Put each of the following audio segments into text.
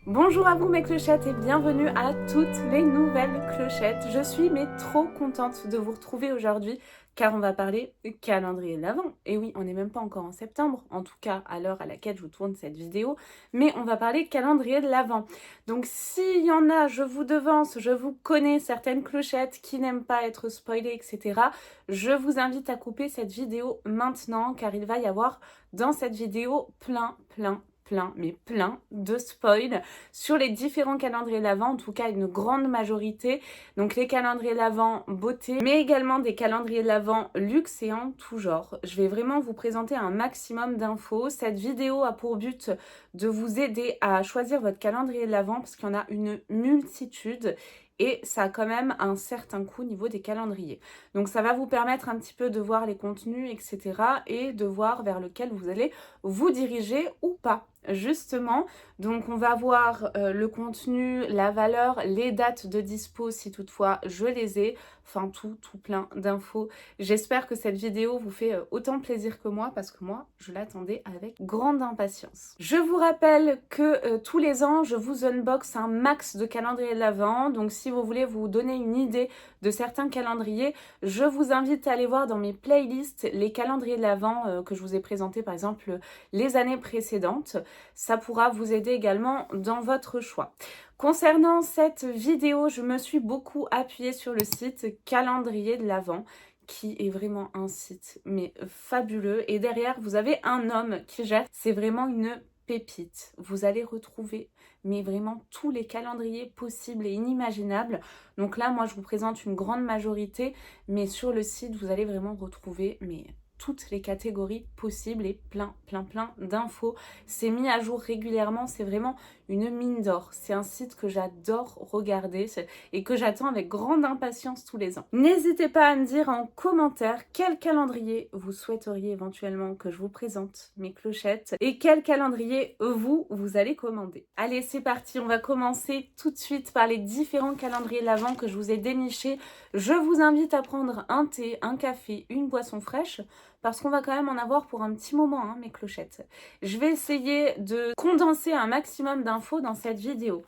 Bonjour à vous mes clochettes et bienvenue à toutes les nouvelles clochettes. Je suis trop contente de vous retrouver aujourd'hui car on va parler calendrier de l'Avent. Et oui, on n'est même pas encore en septembre, en tout cas à l'heure à laquelle je vous tourne cette vidéo, mais on va parler calendrier de l'Avent. Donc s'il y en a, je vous devance, je vous connais certaines clochettes qui n'aiment pas être spoilées, etc. Je vous invite à couper cette vidéo maintenant car il va y avoir dans cette vidéo plein de spoil sur les différents calendriers d'Avent, en tout cas une grande majorité. Donc les calendriers d'Avent beauté, mais également des calendriers d'Avent luxe et en tout genre. Je vais vraiment vous présenter un maximum d'infos. Cette vidéo a pour but de vous aider à choisir votre calendrier de l'Avent parce qu'il y en a une multitude. Et ça a quand même un certain coût au niveau des calendriers. Donc ça va vous permettre un petit peu de voir les contenus, etc. et de voir vers lequel vous allez vous diriger ou pas. Justement, donc on va voir le contenu, la valeur, les dates de dispo si toutefois je les ai, enfin tout plein d'infos. J'espère que cette vidéo vous fait autant plaisir que moi parce que moi je l'attendais avec grande impatience. Je vous rappelle que tous les ans je vous unbox un max de calendrier de l'Avent, donc si vous voulez vous donner une idée de certains calendriers, je vous invite à aller voir dans mes playlists les calendriers de l'Avent que je vous ai présentés par exemple les années précédentes. Ça pourra vous aider également dans votre choix. Concernant cette vidéo, je me suis beaucoup appuyée sur le site Calendrier de l'Avent qui est vraiment un site mais fabuleux. Et derrière, vous avez un homme qui gère. C'est vraiment une pépite. Vous allez retrouver mais vraiment tous les calendriers possibles et inimaginables. Donc là, moi, je vous présente une grande majorité, mais sur le site, vous allez vraiment retrouver toutes les catégories possibles et plein d'infos. C'est mis à jour régulièrement, c'est vraiment une mine d'or. C'est un site que j'adore regarder et que j'attends avec grande impatience tous les ans. N'hésitez pas à me dire en commentaire quel calendrier vous souhaiteriez éventuellement que je vous présente mes clochettes et quel calendrier vous allez commander. Allez, c'est parti, on va commencer tout de suite par les différents calendriers de l'Avent que je vous ai dénichés. Je vous invite à prendre un thé, un café, une boisson fraîche parce qu'on va quand même en avoir pour un petit moment, hein, mes clochettes. Je vais essayer de condenser un maximum d'infos dans cette vidéo.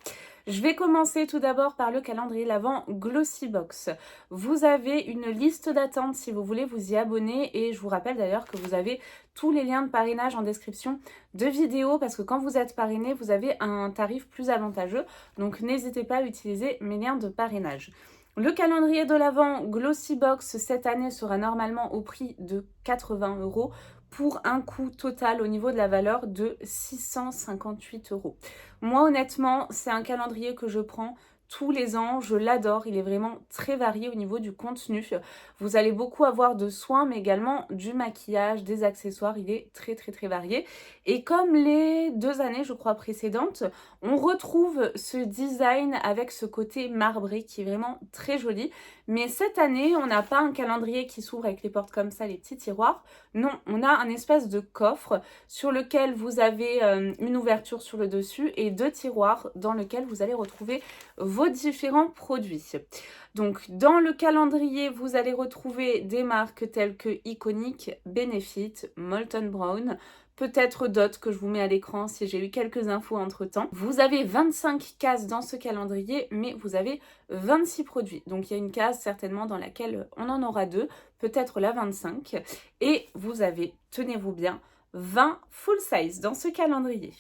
Je vais commencer tout d'abord par le calendrier de l'Avent Glossybox. Vous avez une liste d'attente si vous voulez vous y abonner et je vous rappelle d'ailleurs que vous avez tous les liens de parrainage en description de vidéo parce que quand vous êtes parrainé, vous avez un tarif plus avantageux. Donc n'hésitez pas à utiliser mes liens de parrainage. Le calendrier de l'Avent Glossybox cette année sera normalement au prix de 80 € pour un coût total au niveau de la valeur de 658 €. Moi honnêtement, c'est un calendrier que je prends tous les ans, je l'adore, il est vraiment très varié au niveau du contenu. Vous allez beaucoup avoir de soins mais également du maquillage, des accessoires, il est très varié. Et comme les 2 années je crois précédentes, on retrouve ce design avec ce côté marbré qui est vraiment très joli. Mais cette année, on n'a pas un calendrier qui s'ouvre avec les portes comme ça, les petits tiroirs. Non, on a un espèce de coffre sur lequel vous avez une ouverture sur le dessus et 2 tiroirs dans lesquels vous allez retrouver vos différents produits. Donc dans le calendrier, vous allez retrouver des marques telles que Iconic, Benefit, Molton Brown, peut-être d'autres que je vous mets à l'écran si j'ai eu quelques infos entre temps. Vous avez 25 cases dans ce calendrier, mais vous avez 26 produits. Donc il y a une case certainement dans laquelle on en aura 2, peut-être la 25. Et vous avez, tenez-vous bien, 20 full size dans ce calendrier.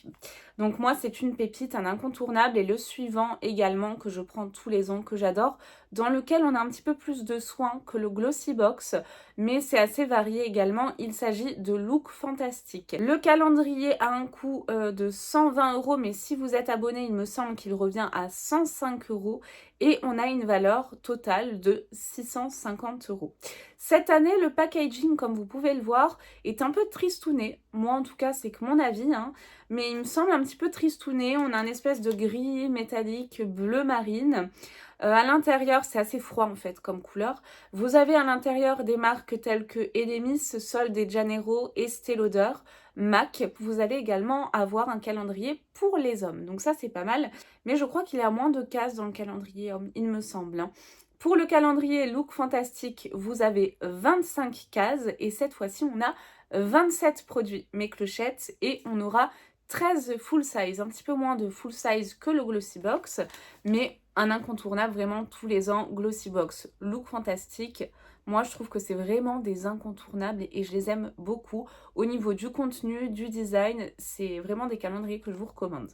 Donc moi c'est une pépite, un incontournable et le suivant également que je prends tous les ans, que j'adore, dans lequel on a un petit peu plus de soins que le Glossybox, mais c'est assez varié également, il s'agit de Look Fantastique. Le calendrier a un coût de 120 €, mais si vous êtes abonné, il me semble qu'il revient à 105 € et on a une valeur totale de 650 €. Cette année, le packaging, comme vous pouvez le voir, est un peu tristouné. Moi, en tout cas, c'est que mon avis, hein, mais il me semble un petit peu tristouné. On a un espèce de gris métallique bleu marine. À l'intérieur, c'est assez froid en fait comme couleur. Vous avez à l'intérieur des marques telles que Elemis, Sol de Janeiro, Estée Lauder, MAC. Vous allez également avoir un calendrier pour les hommes. Donc ça, c'est pas mal. Mais je crois qu'il y a moins de cases dans le calendrier homme, il me semble, hein. Pour le calendrier Look Fantastique, vous avez 25 cases et cette fois-ci, on a 27 produits, mes clochettes, et on aura 13 full size, un petit peu moins de full size que le Glossybox, mais un incontournable vraiment tous les ans, Glossybox, look fantastique. Moi, je trouve que c'est vraiment des incontournables et je les aime beaucoup. Au niveau du contenu, du design, c'est vraiment des calendriers que je vous recommande.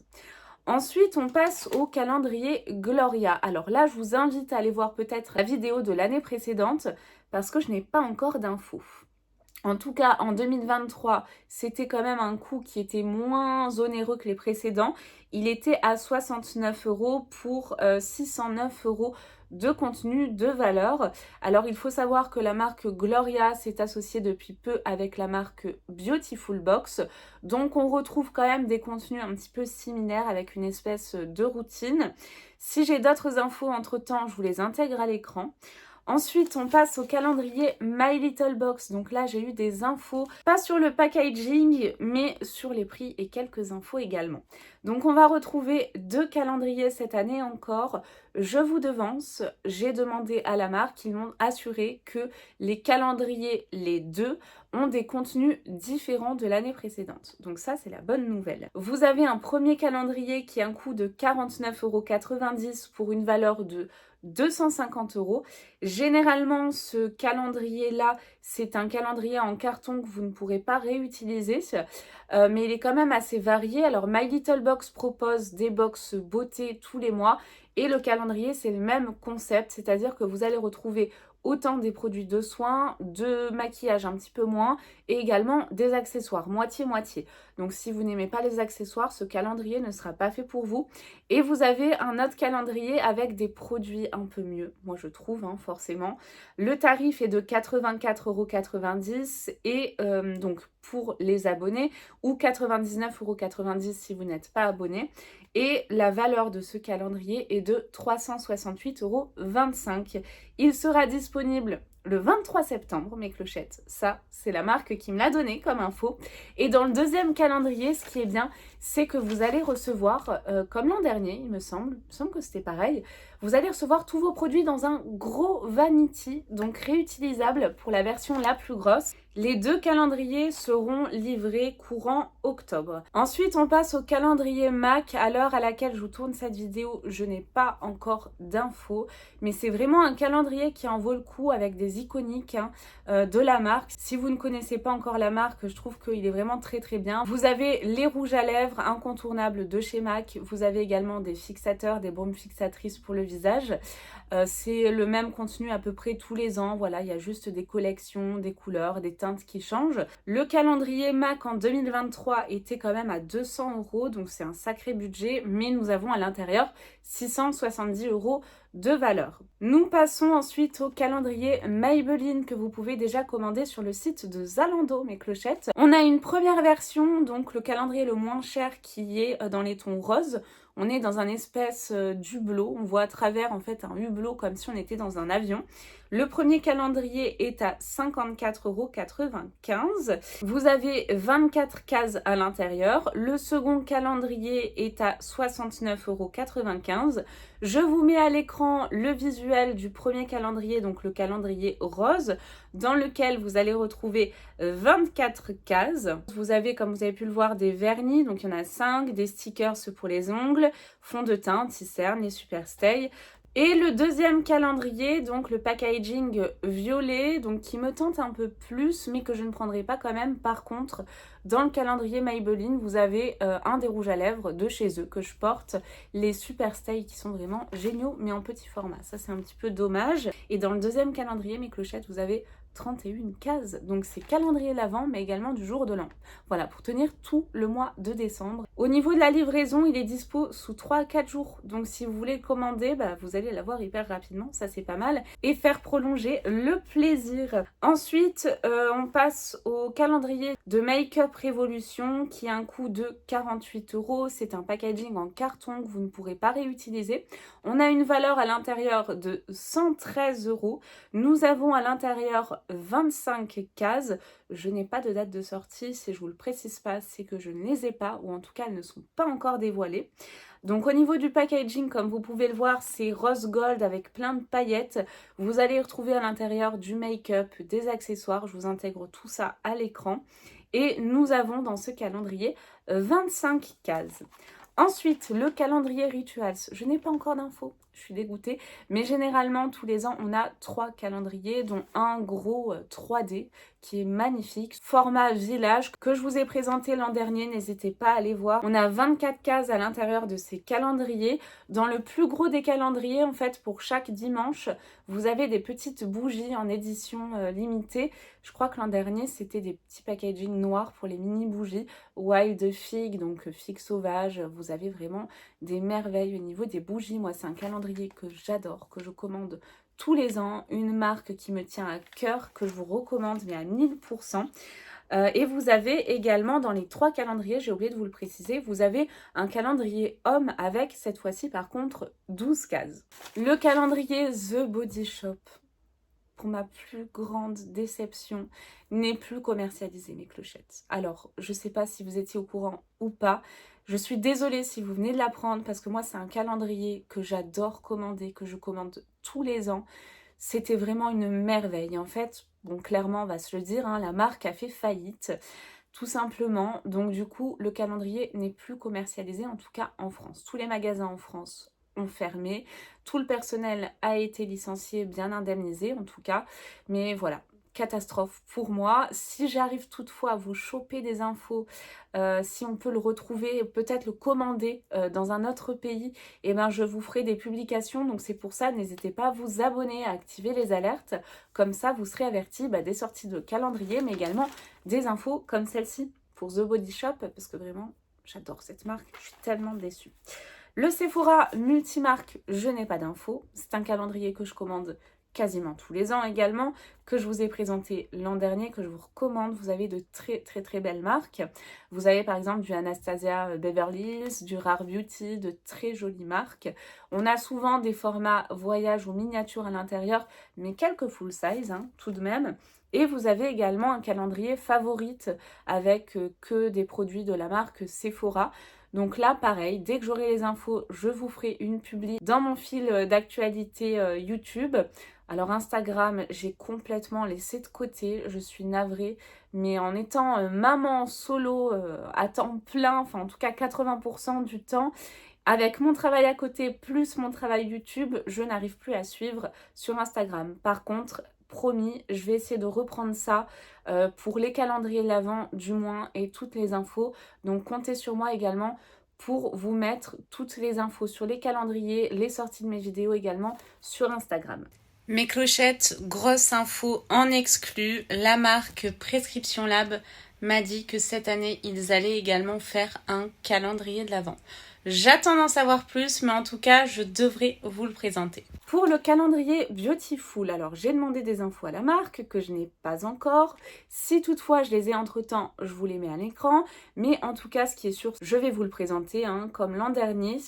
Ensuite, on passe au calendrier Gloria. Alors là, je vous invite à aller voir peut-être la vidéo de l'année précédente parce que je n'ai pas encore d'infos. En tout cas, en 2023, c'était quand même un coût qui était moins onéreux que les précédents. Il était à 69 € pour 609 € de contenu de valeur. Alors, il faut savoir que la marque Gloria s'est associée depuis peu avec la marque Beautiful Box. Donc, on retrouve quand même des contenus un petit peu similaires avec une espèce de routine. Si j'ai d'autres infos entre-temps, je vous les intègre à l'écran. Ensuite, on passe au calendrier My Little Box. Donc là, j'ai eu des infos, pas sur le packaging, mais sur les prix et quelques infos également. Donc on va retrouver 2 calendriers cette année encore. Je vous devance, j'ai demandé à la marque, ils m'ont assuré que les calendriers, les deux, ont des contenus différents de l'année précédente. Donc ça, c'est la bonne nouvelle. Vous avez un premier calendrier qui a un coût de 49,90 € pour une valeur de 250 €. Généralement, ce calendrier-là, c'est un calendrier en carton que vous ne pourrez pas réutiliser, mais il est quand même assez varié. Alors, My Little Box propose des box beauté tous les mois et le calendrier, c'est le même concept, c'est-à-dire que vous allez retrouver autant des produits de soins, de maquillage un petit peu moins, et également des accessoires, moitié-moitié. Donc si vous n'aimez pas les accessoires, ce calendrier ne sera pas fait pour vous. Et vous avez un autre calendrier avec des produits un peu mieux, moi je trouve, hein, forcément. Le tarif est de 84,90 € et donc pour les abonnés, ou 99,90 € si vous n'êtes pas abonné. Et la valeur de ce calendrier est de 368,25 €. Il sera disponible le 23 septembre, mes clochettes. Ça, c'est la marque qui me l'a donné comme info. Et dans le deuxième calendrier, ce qui est bien, c'est que vous allez recevoir, comme l'an dernier, il me semble que c'était pareil, vous allez recevoir tous vos produits dans un gros vanity, donc réutilisable pour la version la plus grosse. Les 2 calendriers seront livrés courant octobre. Ensuite, on passe au calendrier MAC. À l'heure à laquelle je vous tourne cette vidéo, je n'ai pas encore d'infos, mais c'est vraiment un calendrier qui en vaut le coup avec des iconiques, hein, de la marque. Si vous ne connaissez pas encore la marque, je trouve qu'il est vraiment très très bien. Vous avez les rouges à lèvres incontournables de chez MAC. Vous avez également des fixateurs, des baumes fixatrices pour le visage. C'est le même contenu à peu près tous les ans. Voilà, il y a juste des collections, des couleurs, des teintes qui changent. Le calendrier MAC en 2023 était quand même à 200 €, donc c'est un sacré budget, mais nous avons à l'intérieur 670 € de valeur. Nous passons ensuite au calendrier Maybelline que vous pouvez déjà commander sur le site de Zalando, mes clochettes. On a une première version, donc le calendrier le moins cher qui est dans les tons roses. On est dans un espèce d'hublot, on voit à travers en fait un hublot comme si on était dans un avion. Le premier calendrier est à 54,95 €. Vous avez 24 cases à l'intérieur. Le second calendrier est à 69,95 €. Je vous mets à l'écran le visuel du premier calendrier, donc le calendrier rose, dans lequel vous allez retrouver 24 cases. Vous avez, comme vous avez pu le voir, des vernis, donc il y en a 5, des stickers pour les ongles, fond de teint, Tisserne, les Super Stay. Et le deuxième calendrier, donc le packaging violet, donc qui me tente un peu plus, mais que je ne prendrai pas quand même. Par contre, dans le calendrier Maybelline, vous avez un des rouges à lèvres de chez eux que je porte, les Super Stay, qui sont vraiment géniaux, mais en petit format. Ça, c'est un petit peu dommage. Et dans le deuxième calendrier, mes clochettes, vous avez 31 cases. Donc c'est calendrier l'Avent, mais également du jour de l'an. Voilà, pour tenir tout le mois de décembre. Au niveau de la livraison, il est dispo sous 3 à 4 jours. Donc si vous voulez le commander, vous allez l'avoir hyper rapidement, ça c'est pas mal. Et faire prolonger le plaisir. Ensuite, on passe au calendrier de Make-up Révolution qui a un coût de 48 €. C'est un packaging en carton que vous ne pourrez pas réutiliser. On a une valeur à l'intérieur de 113 €. Nous avons à l'intérieur 25 cases. Je n'ai pas de date de sortie, si je vous le précise pas, c'est que je ne les ai pas, ou en tout cas elles ne sont pas encore dévoilées. Donc au niveau du packaging, comme vous pouvez le voir, c'est rose gold avec plein de paillettes. Vous allez retrouver à l'intérieur du make-up, des accessoires, je vous intègre tout ça à l'écran. Et nous avons dans ce calendrier 25 cases. Ensuite, le calendrier Rituals. Je n'ai pas encore d'infos, je suis dégoûtée. Mais généralement, tous les ans, on a 3 calendriers, dont un gros 3D qui est magnifique. Format village que je vous ai présenté l'an dernier, n'hésitez pas à aller voir. On a 24 cases à l'intérieur de ces calendriers. Dans le plus gros des calendriers, en fait, pour chaque dimanche, vous avez des petites bougies en édition limitée. Je crois que l'an dernier, c'était des petits packaging noirs pour les mini bougies. Wild Fig, donc figue sauvage. Vous avez vraiment des merveilles au niveau des bougies. Moi, c'est un calendrier que j'adore, que je commande tous les ans. Une marque qui me tient à cœur, que je vous recommande, mais à 1000%. Et vous avez également dans les 3 calendriers, j'ai oublié de vous le préciser, vous avez un calendrier homme avec cette fois-ci par contre 12 cases. Le calendrier The Body Shop, pour ma plus grande déception, n'est plus commercialisé, mes clochettes. Alors, je ne sais pas si vous étiez au courant ou pas. Je suis désolée si vous venez de l'apprendre parce que moi, c'est un calendrier que j'adore commander, que je commande tous les ans. C'était vraiment une merveille. En fait, bon, clairement, on va se le dire, hein, la marque a fait faillite, tout simplement. Donc, du coup, le calendrier n'est plus commercialisé, en tout cas en France. Tous les magasins en France ont fermé. Tout le personnel a été licencié, bien indemnisé en tout cas. Mais voilà, catastrophe pour moi. Si j'arrive toutefois à vous choper des infos, si on peut le retrouver, peut-être le commander dans un autre pays, et ben je vous ferai des publications. Donc c'est pour ça, n'hésitez pas à vous abonner, à activer les alertes. Comme ça, vous serez avertis des sorties de calendrier, mais également des infos comme celle-ci pour The Body Shop, parce que vraiment, j'adore cette marque. Je suis tellement déçue. Le Sephora multimarque, je n'ai pas d'infos. C'est un calendrier que je commande quasiment tous les ans également, que je vous ai présenté l'an dernier, que je vous recommande. Vous avez de très belles marques. Vous avez par exemple du Anastasia Beverly Hills, du Rare Beauty, de très jolies marques. On a souvent des formats voyage ou miniature à l'intérieur, mais quelques full size tout de même. Et vous avez également un calendrier favorite avec que des produits de la marque Sephora. Donc là, pareil, dès que j'aurai les infos, je vous ferai une publi dans mon fil d'actualité YouTube. Alors Instagram, j'ai complètement laissé de côté, je suis navrée, mais en étant maman solo à temps plein, enfin en tout cas 80% du temps, avec mon travail à côté plus mon travail YouTube, je n'arrive plus à suivre sur Instagram. Par contre, promis, je vais essayer de reprendre ça pour les calendriers de l'Avent du moins et toutes les infos. Donc comptez sur moi également pour vous mettre toutes les infos sur les calendriers, les sorties de mes vidéos également sur Instagram. Mes clochettes, grosse info en exclu, la marque Prescription Lab m'a dit que cette année, ils allaient également faire un calendrier de l'Avent. J'attends d'en savoir plus, mais en tout cas, je devrais vous le présenter. Pour le calendrier Beautiful, alors j'ai demandé des infos à la marque que je n'ai pas encore. Si toutefois je les ai entre-temps, je vous les mets à l'écran. Mais en tout cas, ce qui est sûr, je vais vous le présenter comme l'an dernier.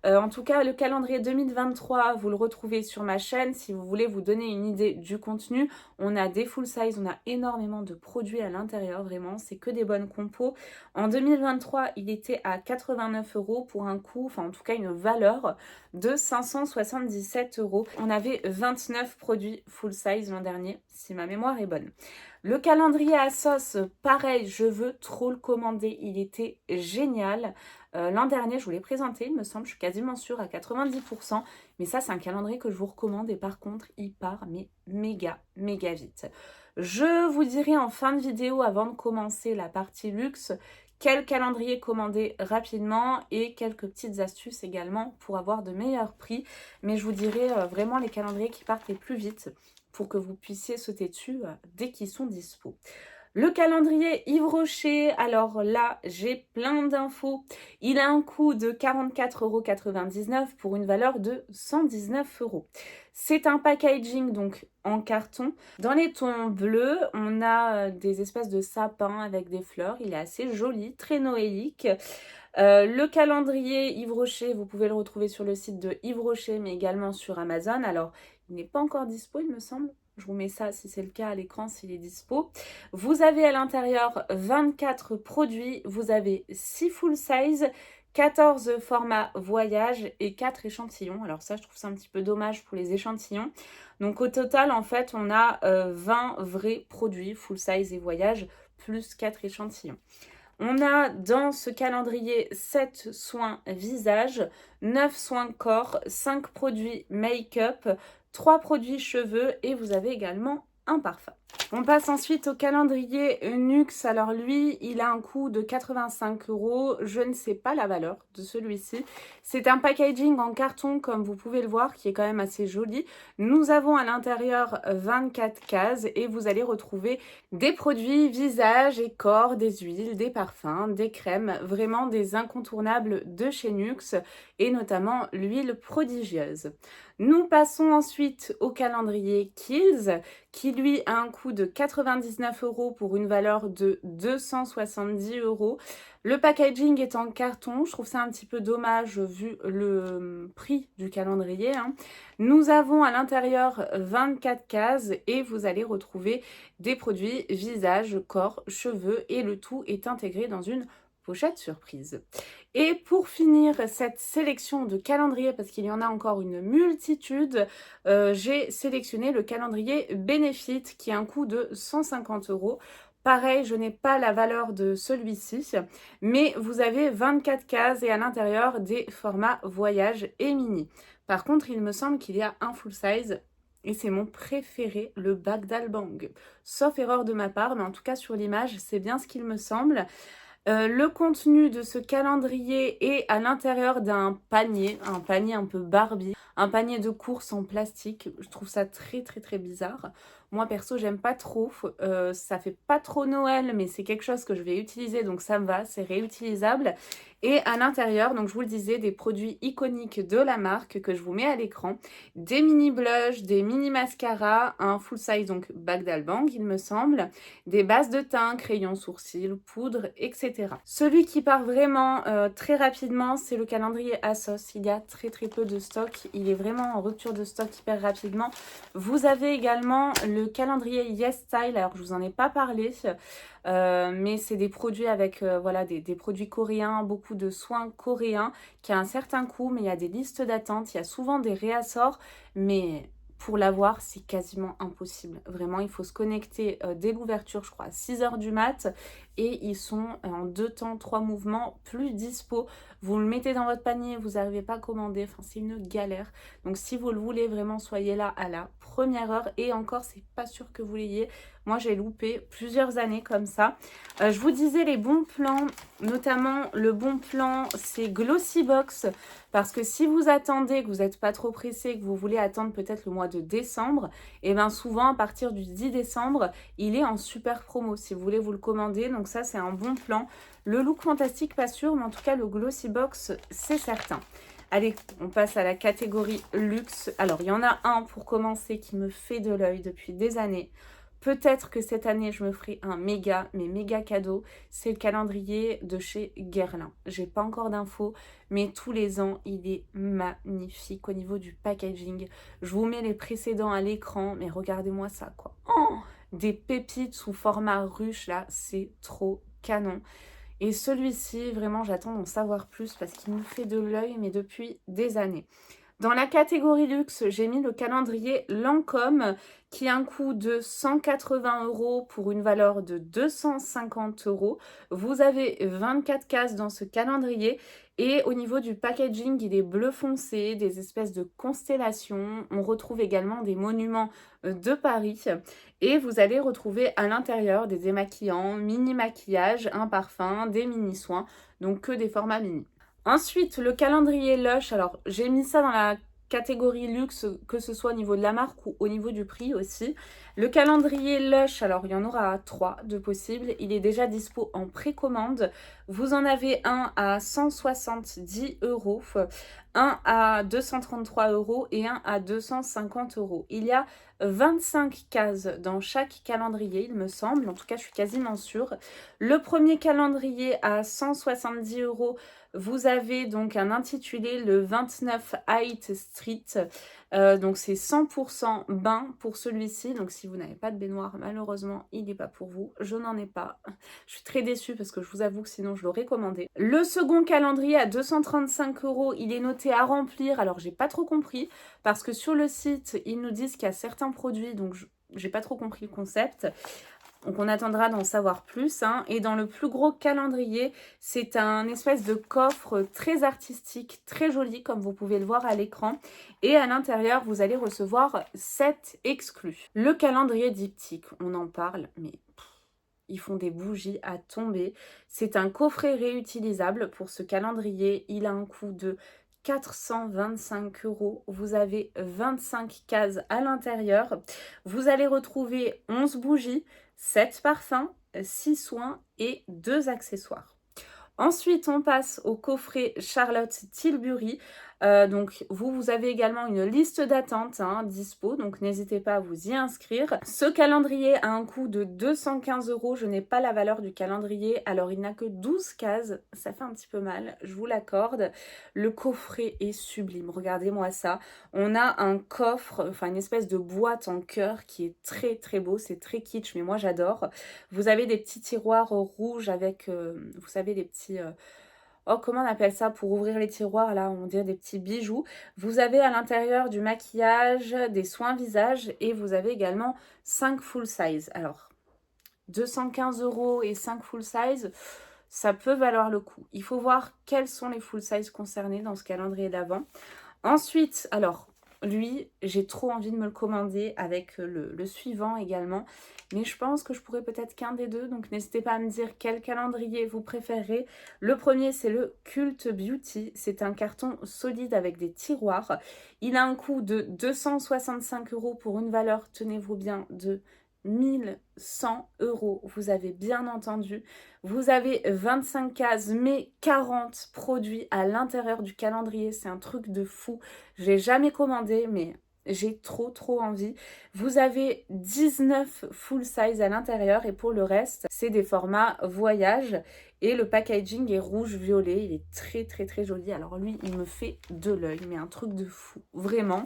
En tout cas, le calendrier 2023, vous le retrouvez sur ma chaîne. Si vous voulez vous donner une idée du contenu, on a des full size, on a énormément de produits à l'intérieur, vraiment. C'est que des bonnes compos. En 2023, il était à 89 € pour un coût, enfin en tout cas une valeur de 577 €. On avait 29 produits full size l'an dernier, si ma mémoire est bonne. Le calendrier à sauce, pareil, je veux trop le commander, il était génial. L'an dernier, je vous l'ai présenté, il me semble, je suis quasiment sûre à 90%. Mais ça, c'est un calendrier que je vous recommande et par contre, il part mais méga vite. Je vous dirai en fin de vidéo, avant de commencer la partie luxe, quel calendrier commander rapidement et quelques petites astuces également pour avoir de meilleurs prix. Mais je vous dirai vraiment les calendriers qui partent les plus vite pour que vous puissiez sauter dessus dès qu'ils sont dispo. Le calendrier Yves Rocher, alors là, j'ai plein d'infos. Il a un coût de 44,99 € pour une valeur de 119 €. C'est un packaging donc en carton. Dans les tons bleus, on a des espèces de sapins avec des fleurs. Il est assez joli, très noélique. Le calendrier Yves Rocher, vous pouvez le retrouver sur le site de Yves Rocher, mais également sur Amazon. Alors, il n'est pas encore dispo, il me semble. Je vous mets ça si c'est le cas à l'écran, s'il est dispo. Vous avez à l'intérieur 24 produits. Vous avez 6 full size, 14 formats voyage et 4 échantillons. Alors ça, je trouve ça un petit peu dommage pour les échantillons. Donc au total, en fait, on a 20 vrais produits full size et voyage, plus 4 échantillons. On a dans ce calendrier 7 soins visage, 9 soins corps, 5 produits make-up, 3 produits cheveux et vous avez également un parfum. On passe ensuite au calendrier Nuxe. Alors lui, il a un coût de 85 €. Je ne sais pas la valeur de celui-ci. C'est un packaging en carton, comme vous pouvez le voir, qui est quand même assez joli. Nous avons à l'intérieur 24 cases et vous allez retrouver des produits visage et corps, des huiles, des parfums, des crèmes, vraiment des incontournables de chez Nuxe et notamment l'huile prodigieuse. Nous passons ensuite au calendrier Kiehl's qui lui a un coût de 99 € pour une valeur de 270 €. Le packaging est en carton, je trouve ça un petit peu dommage vu le prix du calendrier, hein. Nous avons à l'intérieur 24 cases et vous allez retrouver des produits visage, corps, cheveux et le tout est intégré dans une pochette surprise. Et pour finir cette sélection de calendriers, parce qu'il y en a encore une multitude, j'ai sélectionné le calendrier Benefit qui a un coût de 150 €. Pareil, je n'ai pas la valeur de celui-ci, mais vous avez 24 cases et à l'intérieur des formats voyage et mini. Par contre, il me semble qu'il y a un full size et c'est mon préféré, le Bagdad Bang. Sauf erreur de ma part, mais en tout cas sur l'image, c'est bien ce qu'il me semble. Le contenu de ce calendrier est à l'intérieur d'un panier, un panier un peu Barbie, un panier de course en plastique. Je trouve ça très très très bizarre. Moi perso j'aime pas trop, ça fait pas trop Noël mais c'est quelque chose que je vais utiliser donc ça me va, c'est réutilisable. Et à l'intérieur, donc je vous le disais, des produits iconiques de la marque que je vous mets à l'écran. Des mini blushs, des mini mascaras, un full size donc Bagdad Bang il me semble, des bases de teint, crayons, sourcils, poudre, etc. Celui qui part vraiment très rapidement, c'est le calendrier ASOS. Il y a très très peu de stock, il est vraiment en rupture de stock hyper rapidement. Vous avez également le calendrier Yes Style, alors je vous en ai pas parlé, mais c'est des produits avec voilà, des produits coréens, beaucoup de soins coréens qui a un certain coût, mais il y a des listes d'attente, il y a souvent des réassorts, mais pour l'avoir, c'est quasiment impossible. Vraiment, il faut se connecter dès l'ouverture, je crois, à 6 h du mat. Et ils sont en 2 temps, 3 mouvements, plus dispo. Vous le mettez dans votre panier, vous n'arrivez pas à commander. Enfin, c'est une galère. Donc, si vous le voulez, vraiment, soyez là à la première heure. Et encore, c'est pas sûr que vous l'ayez. Moi, j'ai loupé plusieurs années comme ça. Je vous disais les bons plans, notamment le bon plan, c'est Glossybox. Parce que si vous attendez, que vous n'êtes pas trop pressé, que vous voulez attendre peut-être le mois de décembre, et bien souvent à partir du 10 décembre, il est en super promo si vous voulez vous le commander. Donc ça, c'est un bon plan. Le look fantastique, pas sûr, mais en tout cas, le Glossybox, c'est certain. Allez, on passe à la catégorie luxe. Alors, il y en a un pour commencer qui me fait de l'œil depuis des années. Peut-être que cette année, je me ferai un méga cadeau. C'est le calendrier de chez Guerlain. J'ai pas encore d'infos, mais tous les ans, il est magnifique au niveau du packaging. Je vous mets les précédents à l'écran, mais regardez-moi ça, quoi. Oh, des pépites sous format ruche, là, c'est trop canon. Et celui-ci, vraiment, j'attends d'en savoir plus parce qu'il me fait de l'œil, mais depuis des années. Dans la catégorie luxe, j'ai mis le calendrier Lancôme qui a un coût de 180 € pour une valeur de 250 €. Vous avez 24 cases dans ce calendrier et au niveau du packaging, il est bleu foncé, des espèces de constellations. On retrouve également des monuments de Paris et vous allez retrouver à l'intérieur des démaquillants, mini maquillage, un parfum, des mini soins, donc que des formats mini. Ensuite, le calendrier Lush, alors j'ai mis ça dans la catégorie luxe, que ce soit au niveau de la marque ou au niveau du prix aussi. Le calendrier Lush, alors il y en aura 3 de possibles. Il est déjà dispo en précommande. Vous en avez un à 170 €, un à 233 € et un à 250 €. Il y a 25 cases dans chaque calendrier, il me semble. En tout cas, je suis quasiment sûre. Le premier calendrier à 170 €, vous avez donc un intitulé le 29 High Street. Donc c'est 100% bain pour celui-ci. Donc si vous n'avez pas de baignoire, malheureusement, il n'est pas pour vous. Je n'en ai pas. Je suis très déçue parce que je vous avoue que sinon je l'aurais commandé. Le second calendrier à 235 €, il est noté à remplir. Alors j'ai pas trop compris parce que sur le site, ils nous disent qu'il y a certains produits, donc j'ai pas trop compris le concept. Donc on attendra d'en savoir plus, hein. Et dans le plus gros calendrier, c'est un espèce de coffre très artistique, très joli, comme vous pouvez le voir à l'écran. Et à l'intérieur, vous allez recevoir 7 exclus. Le calendrier diptyque, on en parle, mais ils font des bougies à tomber. C'est un coffret réutilisable pour ce calendrier. Il a un coût de 425 €. Vous avez 25 cases à l'intérieur. Vous allez retrouver 11 bougies, 7 parfums, 6 soins et 2 accessoires. Ensuite, on passe au coffret Charlotte Tilbury. Donc, vous avez également une liste d'attente dispo, donc n'hésitez pas à vous y inscrire. Ce calendrier a un coût de 215 €. Je n'ai pas la valeur du calendrier, alors il n'a que 12 cases. Ça fait un petit peu mal, je vous l'accorde. Le coffret est sublime, regardez-moi ça. On a un coffre, enfin une espèce de boîte en cœur qui est très très beau, c'est très kitsch, mais moi j'adore. Vous avez des petits tiroirs rouges avec, vous savez, les petits... oh, comment on appelle ça pour ouvrir les tiroirs, là, on dirait des petits bijoux. Vous avez à l'intérieur du maquillage, des soins visage et vous avez également 5 full size. Alors, 215 € et 5 full size, ça peut valoir le coup. Il faut voir quels sont les full size concernés dans ce calendrier d'avant. Ensuite, alors, lui, j'ai trop envie de me le commander avec le suivant également. Mais je pense que je pourrais peut-être qu'un des deux. Donc, n'hésitez pas à me dire quel calendrier vous préférez. Le premier, c'est le Cult Beauty. C'est un carton solide avec des tiroirs. Il a un coût de 265 € pour une valeur, tenez-vous bien, de 1100 €. Vous avez bien entendu. Vous avez 25 cases, mais 40 produits à l'intérieur du calendrier. C'est un truc de fou. Je l'ai jamais commandé, mais j'ai trop envie. Vous avez 19 full size à l'intérieur et pour le reste, c'est des formats voyage. Et le packaging est rouge-violet. Il est très joli. Alors lui, il me fait de l'œil, mais un truc de fou, vraiment.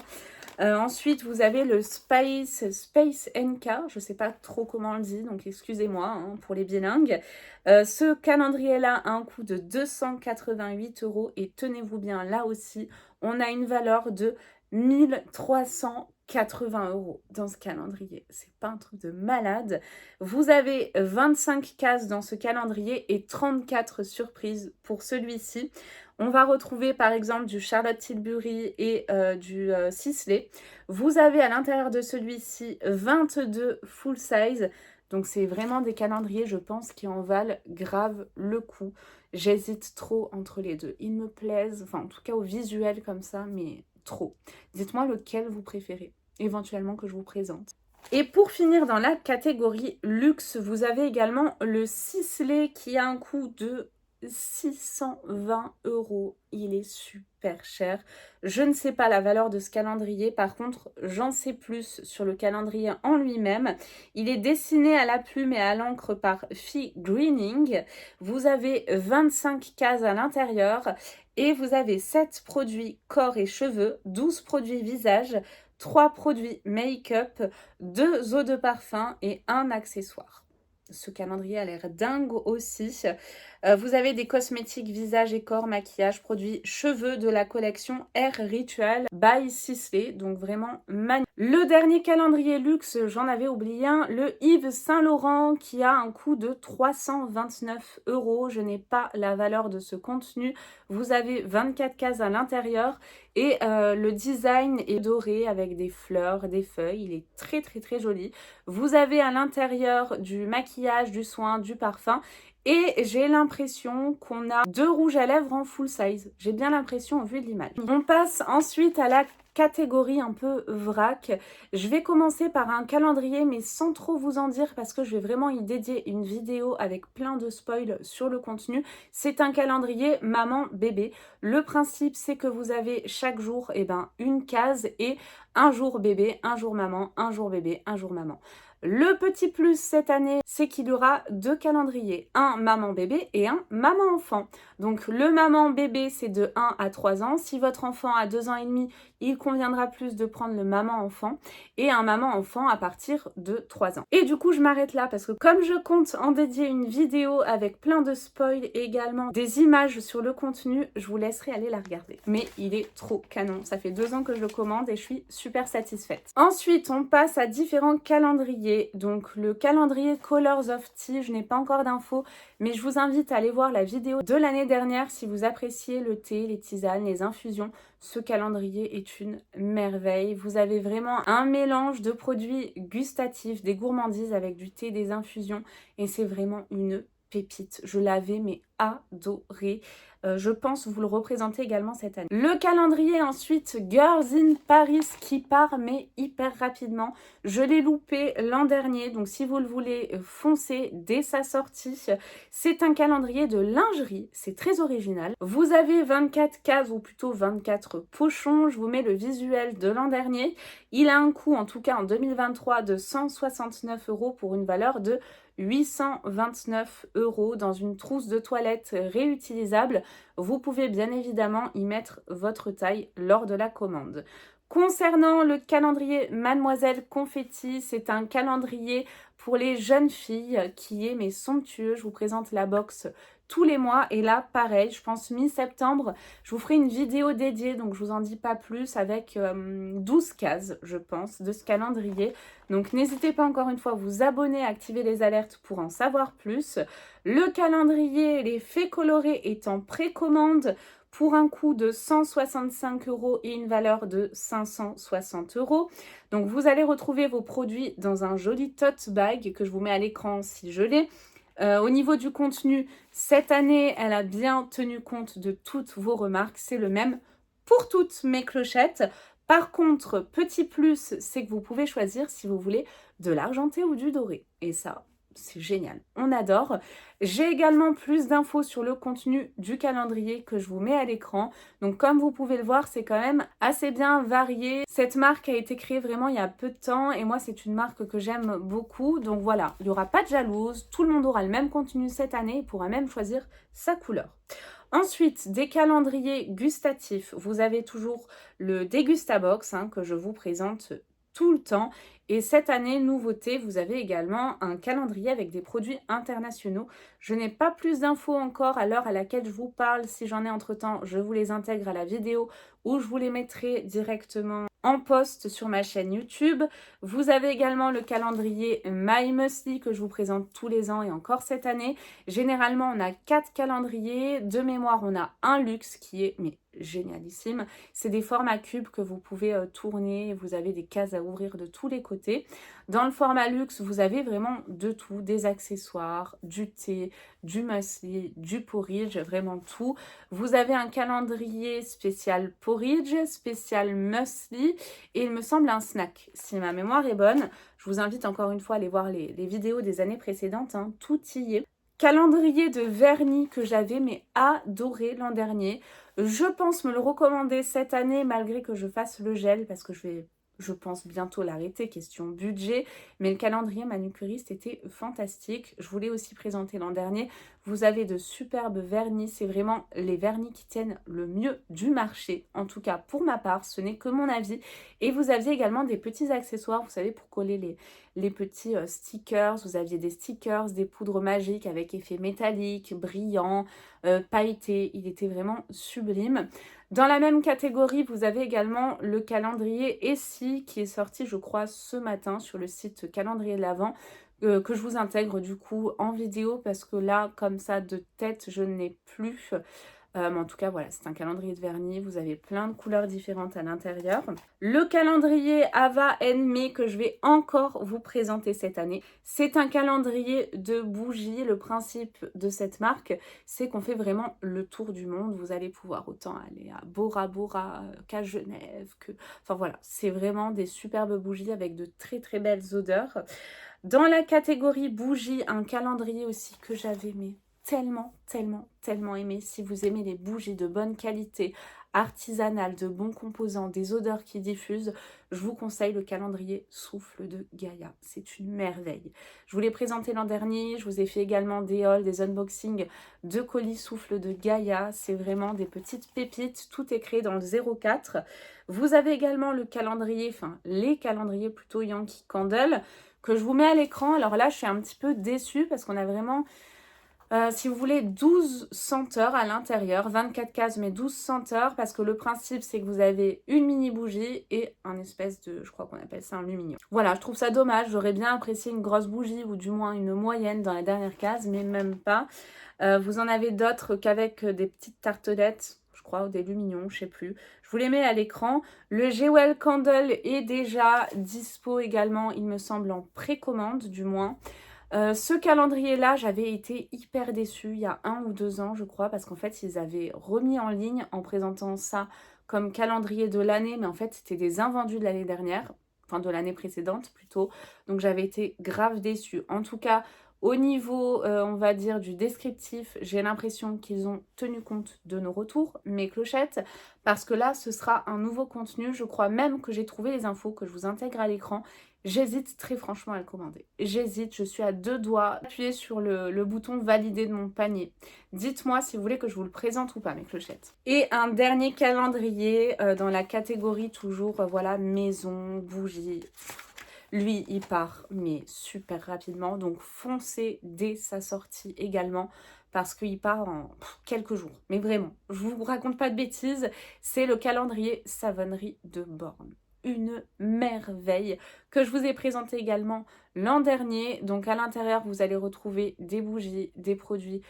Ensuite, vous avez le Space NK, je ne sais pas trop comment on le dit, donc excusez-moi pour les bilingues. Ce calendrier-là a un coût de 288 € et tenez-vous bien, là aussi, on a une valeur de 1380 € dans ce calendrier. C'est pas un truc de malade. Vous avez 25 cases dans ce calendrier et 34 surprises pour celui-ci. On va retrouver par exemple du Charlotte Tilbury et du Sisley. Vous avez à l'intérieur de celui-ci 22 full size. Donc c'est vraiment des calendriers, je pense, qui en valent grave le coup. J'hésite trop entre les deux. Ils me plaisent, enfin en tout cas au visuel comme ça, mais trop. Dites-moi lequel vous préférez, éventuellement que je vous présente. Et pour finir dans la catégorie luxe, vous avez également le Sisley qui a un coût de 620 €. Il est super cher. Je ne sais pas la valeur de ce calendrier. Par contre, j'en sais plus sur le calendrier en lui-même. Il est dessiné à la plume et à l'encre par Fee Greening. Vous avez 25 cases à l'intérieur et vous avez 7 produits corps et cheveux, 12 produits visage, 3 produits make-up, 2 eaux de parfum et un accessoire. Ce calendrier a l'air dingue aussi. Vous avez des cosmétiques visage et corps, maquillage, produits cheveux de la collection Air Ritual by Sisley. Donc vraiment magnifique. Le dernier calendrier luxe, j'en avais oublié un, le Yves Saint Laurent qui a un coût de 329 €. Je n'ai pas la valeur de ce contenu. Vous avez 24 cases à l'intérieur et le design est doré avec des fleurs, des feuilles. Il est très joli. Vous avez à l'intérieur du maquillage, du soin, du parfum. Et j'ai l'impression qu'on a 2 rouges à lèvres en full size. J'ai bien l'impression au vu de l'image. On passe ensuite à la catégorie un peu vrac. Je vais commencer par un calendrier mais sans trop vous en dire parce que je vais vraiment y dédier une vidéo avec plein de spoils sur le contenu. C'est un calendrier maman-bébé. Le principe c'est que vous avez chaque jour une case et un jour bébé, un jour maman, un jour bébé, un jour maman. Le petit plus cette année, c'est qu'il y aura 2 calendriers, un maman-bébé et un maman-enfant. Donc le maman-bébé, c'est de 1 à 3 ans. Si votre enfant a 2 ans et demi, il conviendra plus de prendre le maman-enfant et un maman-enfant à partir de 3 ans. Et du coup, je m'arrête là parce que comme je compte en dédier une vidéo avec plein de spoils et également des images sur le contenu, je vous laisserai aller la regarder. Mais il est trop canon. Ça fait 2 ans que je le commande et je suis super satisfaite. Ensuite, on passe à différents calendriers. calendrier. Donc le calendrier Colors of Tea, je n'ai pas encore d'infos, mais je vous invite à aller voir la vidéo de l'année dernière si vous appréciez le thé, les tisanes, les infusions. Ce calendrier est une merveille. Vous avez vraiment un mélange de produits gustatifs, des gourmandises avec du thé, des infusions, et c'est vraiment une pépite. Je l'avais mais adoré. Je pense vous le représenter également cette année. Le calendrier ensuite Girls in Paris qui part mais hyper rapidement. Je l'ai loupé l'an dernier, donc si vous le voulez, foncez dès sa sortie. C'est un calendrier de lingerie, c'est très original. Vous avez 24 cases ou plutôt 24 pochons. Je vous mets le visuel de l'an dernier. Il a un coût en tout cas en 2023 de 169 € pour une valeur de 829 € dans une trousse de toilette réutilisable. Vous pouvez bien évidemment y mettre votre taille lors de la commande. Concernant le calendrier Mademoiselle Confetti, c'est un calendrier pour les jeunes filles qui est mais somptueux. Je vous présente la box tous les mois et là pareil, je pense mi-septembre, je vous ferai une vidéo dédiée, donc je vous en dis pas plus, avec 12 cases je pense de ce calendrier. Donc n'hésitez pas encore une fois à vous abonner, à activer les alertes pour en savoir plus. Le calendrier Les Fées Colorées est en précommande pour un coût de 165 € et une valeur de 560 €. Donc vous allez retrouver vos produits dans un joli tote bag que je vous mets à l'écran si je l'ai. Au niveau du contenu, cette année, elle a bien tenu compte de toutes vos remarques. C'est le même pour toutes mes clochettes. Par contre, petit plus, c'est que vous pouvez choisir si vous voulez de l'argenté ou du doré. Et ça, c'est génial. On adore. J'ai également plus d'infos sur le contenu du calendrier que je vous mets à l'écran. Donc comme vous pouvez le voir, c'est quand même assez bien varié. Cette marque a été créée vraiment il y a peu de temps et moi c'est une marque que j'aime beaucoup. Donc voilà, il n'y aura pas de jalouse. Tout le monde aura le même contenu cette année et pourra même choisir sa couleur. Ensuite, des calendriers gustatifs. Vous avez toujours le Dégustabox que je vous présente tout le temps. Et cette année, nouveauté, vous avez également un calendrier avec des produits internationaux. Je n'ai pas plus d'infos encore à l'heure à laquelle je vous parle. Si j'en ai entre-temps, je vous les intègre à la vidéo ou je vous les mettrai directement en post sur ma chaîne YouTube. Vous avez également le calendrier My Muesli que je vous présente tous les ans et encore cette année. Généralement, on a 4 calendriers. De mémoire, on a un luxe qui est génialissime. C'est des formats cubes que vous pouvez tourner. Vous avez des cases à ouvrir de tous les côtés. Dans le format luxe, vous avez vraiment de tout. Des accessoires, du thé, du muesli, du porridge, vraiment tout. Vous avez un calendrier spécial porridge, spécial muesli et il me semble un snack. Si ma mémoire est bonne, je vous invite encore une fois à aller voir les vidéos des années précédentes. Tout y est. Calendrier de vernis que j'avais adoré l'an dernier. Je pense me le recommander cette année malgré que je fasse le gel parce que je pense bientôt l'arrêter, question budget. Mais le calendrier manucuriste était fantastique. Je voulais aussi présenter l'an dernier. Vous avez de superbes vernis. C'est vraiment les vernis qui tiennent le mieux du marché. En tout cas, pour ma part, ce n'est que mon avis. Et vous aviez également des petits accessoires, vous savez, pour coller les petits stickers. Vous aviez des stickers, des poudres magiques avec effet métallique, brillant, pailleté. Il était vraiment sublime. Dans la même catégorie, vous avez également le calendrier Essie qui est sorti, je crois, ce matin sur le site Calendrier de l'Avent, que je vous intègre du coup en vidéo parce que là, comme ça, de tête, je n'ai plus. Mais en tout cas, voilà, c'est un calendrier de vernis. Vous avez plein de couleurs différentes à l'intérieur. Le calendrier Ava Me que je vais encore vous présenter cette année. C'est un calendrier de bougies. Le principe de cette marque, c'est qu'on fait vraiment le tour du monde. Vous allez pouvoir autant aller à Bora Bora qu'à Genève. Enfin voilà, c'est vraiment des superbes bougies avec de très très belles odeurs. Dans la catégorie bougies, un calendrier aussi que j'avais tellement aimé. Si vous aimez les bougies de bonne qualité, artisanales, de bons composants, des odeurs qui diffusent, je vous conseille le calendrier Souffle de Gaïa. C'est une merveille. Je vous l'ai présenté l'an dernier, je vous ai fait également des hauls, des unboxings de colis Souffle de Gaïa. C'est vraiment des petites pépites, tout est créé dans le 04. Vous avez également le calendrier, enfin les calendriers plutôt Yankee Candle, que je vous mets à l'écran. Alors là, je suis un petit peu déçue parce qu'on a vraiment Si vous voulez 12 senteurs à l'intérieur, 24 cases mais 12 senteurs parce que le principe c'est que vous avez une mini bougie et un espèce de, je crois qu'on appelle ça un lumignon. Voilà, je trouve ça dommage, j'aurais bien apprécié une grosse bougie ou du moins une moyenne dans la dernière case mais même pas. Vous en avez d'autres qu'avec des petites tartelettes, je crois, ou des lumignons, je sais plus. Je vous les mets à l'écran. Le Jewel Candle est déjà dispo également, il me semble en précommande du moins. Ce calendrier-là, j'avais été hyper déçue il y a 1 ou 2 ans, je crois, parce qu'en fait, ils avaient remis en ligne en présentant ça comme calendrier de l'année, mais en fait, c'était des invendus de l'année dernière, enfin de l'année précédente plutôt. Donc, j'avais été grave déçue. En tout cas, au niveau, on va dire, du descriptif, j'ai l'impression qu'ils ont tenu compte de nos retours, mes clochettes, parce que là, ce sera un nouveau contenu. Je crois même que j'ai trouvé les infos que je vous intègre à l'écran. J'hésite très franchement à le commander. J'hésite, je suis à 2 doigts d'appuyer sur le bouton valider de mon panier. Dites-moi si vous voulez que je vous le présente ou pas, mes clochettes. Et un dernier calendrier dans la catégorie toujours, voilà, maison, bougie. Lui, il part, mais super rapidement. Donc, foncez dès sa sortie également parce qu'il part en quelques jours. Mais vraiment, je vous raconte pas de bêtises, c'est le calendrier savonnerie de Born. Une merveille que je vous ai présenté également l'an dernier. Donc à l'intérieur, vous allez retrouver des bougies, des produits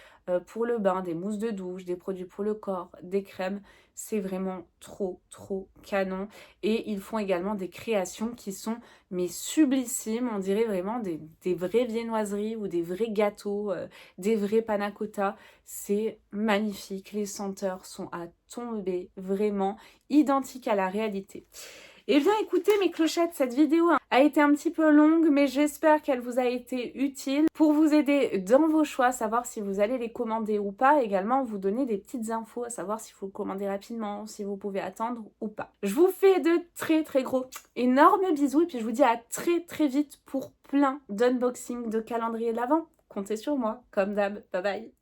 pour le bain, des mousses de douche, des produits pour le corps, des crèmes. C'est vraiment trop canon. Et ils font également des créations qui sont mais sublissimes. On dirait vraiment des vraies viennoiseries ou des vrais gâteaux, des vrais panna cotta. C'est magnifique. Les senteurs sont à tomber, vraiment identiques à la réalité. Eh bien écoutez mes clochettes, cette vidéo a été un petit peu longue mais j'espère qu'elle vous a été utile pour vous aider dans vos choix, savoir si vous allez les commander ou pas, également vous donner des petites infos, à savoir s'il faut le commander rapidement, si vous pouvez attendre ou pas. Je vous fais de très gros, énormes bisous et puis je vous dis à très vite pour plein d'unboxing de calendrier de l'Avent. Comptez sur moi, comme d'hab, bye bye.